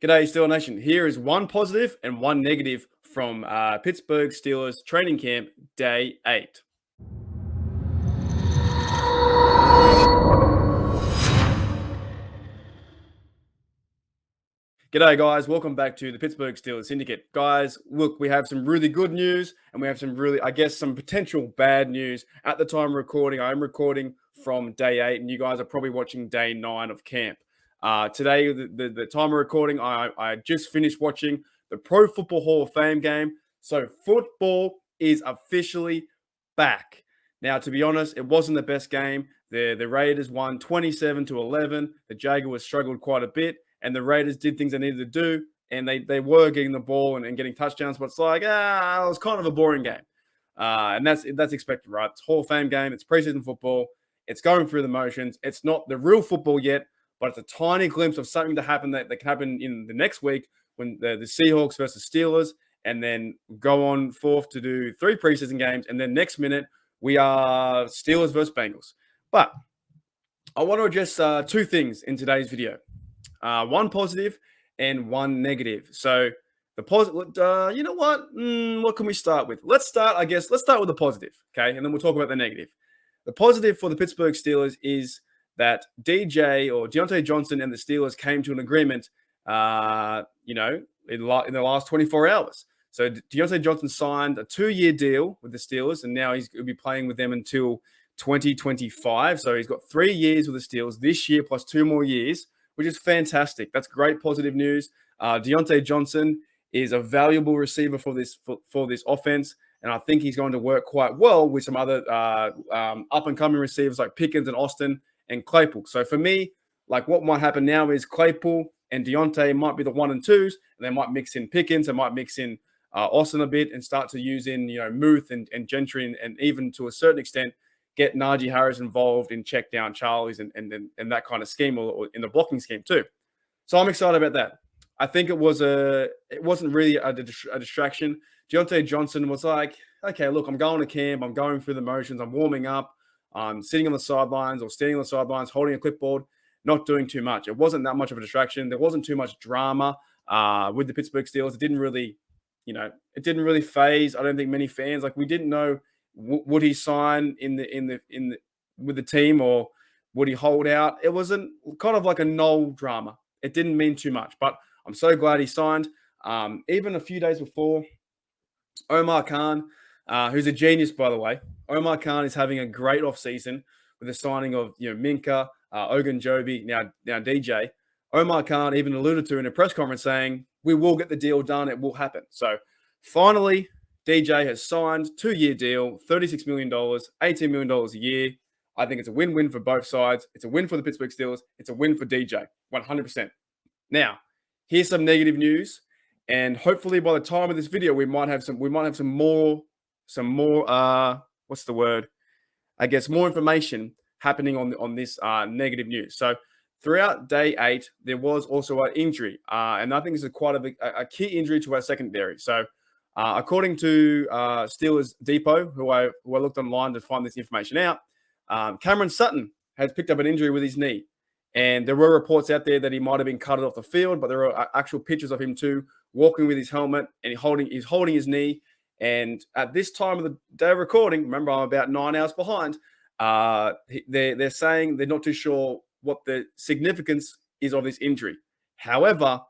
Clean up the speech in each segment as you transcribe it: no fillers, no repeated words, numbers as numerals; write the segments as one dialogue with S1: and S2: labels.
S1: G'day, Steel Nation. Here is one positive and one negative from Pittsburgh Steelers training camp, day 8. G'day, guys. Welcome back to the Pittsburgh Steelers Syndicate. Guys, look, we have some really good news and we have some really, some potential bad news. At the time of recording, I am recording from day 8, and you guys are probably watching day 9 of camp. Today, the time of recording, I just finished watching the Pro Football Hall of Fame game. So football is officially back. Now, to be honest, it wasn't the best game. The Raiders won 27-11. The Jaguars struggled quite a bit, and the Raiders did things they needed to do, and they were getting the ball and getting touchdowns, but it's like, it was kind of a boring game. And that's expected, right? It's Hall of Fame game. It's preseason football. It's going through the motions. It's not the real football yet, but it's a tiny glimpse of something to happen that can happen in the next week when the Seahawks versus Steelers, and then go on forth to do 3 preseason games, and then next minute we are Steelers versus Bengals. But I want to address 2 things in today's video. One positive and one negative. So the positive, you know what? What can we start with? Let's start with the positive, okay? And then we'll talk about the negative. The positive for the Pittsburgh Steelers is that Diontae Johnson and the Steelers came to an agreement, in the last 24 hours. So Diontae Johnson signed a 2-year deal with the Steelers, and now he's going to be playing with them until 2025. So he's got 3 years with the Steelers this year plus 2 more years, which is fantastic. That's great positive news. Diontae Johnson is a valuable receiver for this offense, and I think he's going to work quite well with some other up-and-coming receivers like Pickens and Austin and Claypool. So for me, like, what might happen now is Claypool and Diontae might be the 1 and 2s, and they might mix in Pickens, they might mix in Austin a bit, and start to use in Muth and Gentry, and even to a certain extent get Najee Harris involved in check down Charlies and that kind of scheme, or in the blocking scheme too. So I'm excited about that. I think it wasn't really a distraction. Diontae Johnson was like, okay, look, I'm going to camp, I'm going through the motions, I'm warming up, I'm sitting on the sidelines or standing on the sidelines, holding a clipboard, not doing too much. It wasn't that much of a distraction. There wasn't too much drama with the Pittsburgh Steelers. It didn't really phase, I don't think, many fans. Like, we didn't know, would he sign with the team, or would he hold out? It wasn't, kind of like a null drama. It didn't mean too much, but I'm so glad he signed. Even a few days before, Omar Khan, who's a genius, by the way. Omar Khan is having a great offseason with the signing of Minka, Ogunjobi, now DJ. Omar Khan even alluded to in a press conference saying, we will get the deal done, it will happen. So finally, DJ has signed 2-year deal, $36 million, $18 million a year. I think it's a win-win for both sides. It's a win for the Pittsburgh Steelers. It's a win for DJ, 100%. Now, here's some negative news, and hopefully by the time of this video, we might have some more what's the word? I guess more information happening on this negative news. So throughout day 8, there was also an injury, and I think this is quite a key injury to our secondary. So according to Steelers Depot, who I looked online to find this information out, Cameron Sutton has picked up an injury with his knee. And there were reports out there that he might have been carted off the field, but there are actual pictures of him too, walking with his helmet, and he's holding his knee. And at this time of the day of recording, remember, I'm about 9 hours behind, they're saying they're not too sure what the significance is of this injury. However,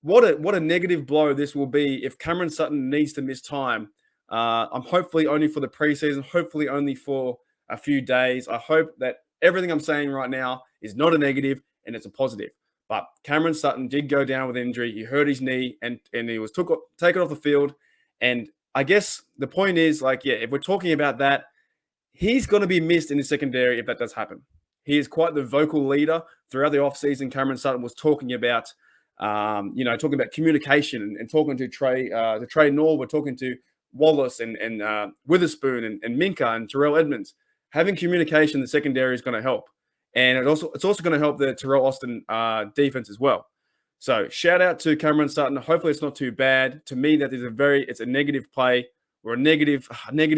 S1: what a negative blow this will be if Cameron Sutton needs to miss time. I'm hopefully only for the preseason, hopefully only for a few days. I hope that everything I'm saying right now is not a negative and it's a positive. But Cameron Sutton did go down with injury. He hurt his knee and he was taken off the field. And I guess the point is, if we're talking about that, he's going to be missed in the secondary if that does happen. He is quite the vocal leader. Throughout the offseason, Cameron Sutton was talking about, communication and talking to Trey Norwood, talking to Wallace and Witherspoon and Minka and Terrell Edmonds. Having communication in the secondary is going to help. And it's also going to help the Terrell Austin defense as well. So shout out to Cameron Sutton. Hopefully it's not too bad. To me, that is it's a negative play or a negative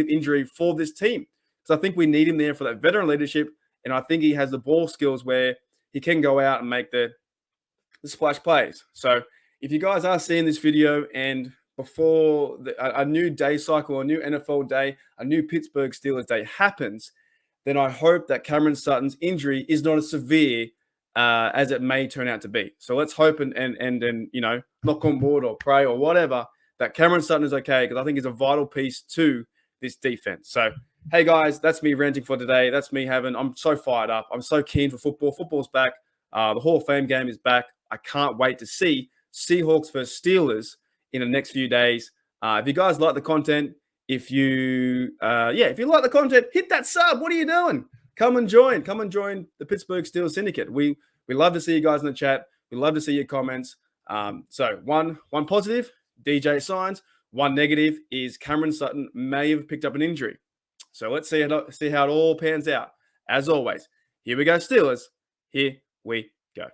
S1: injury for this team. So I think we need him there for that veteran leadership. And I think he has the ball skills where he can go out and make the splash plays. So if you guys are seeing this video and before a new day cycle, a new NFL day, a new Pittsburgh Steelers day happens, then I hope that Cameron Sutton's injury is not as severe as it may turn out to be. So let's hope and knock on wood or pray or whatever that Cameron Sutton is okay, because I think he's a vital piece to this defense. So, hey guys, that's me ranting for today. That's me I'm so fired up. I'm so keen for football. Football's back. The Hall of Fame game is back. I can't wait to see Seahawks versus Steelers in the next few days. If you guys like the content, if you like the content, hit that sub. What are you doing? Come and join the Pittsburgh Steelers Syndicate. We love to see you guys in the chat. We love to see your comments. So one positive, DJ signs. One negative is Cameron Sutton may have picked up an injury. So let's see how it all pans out. As always, here we go, Steelers. Here we go.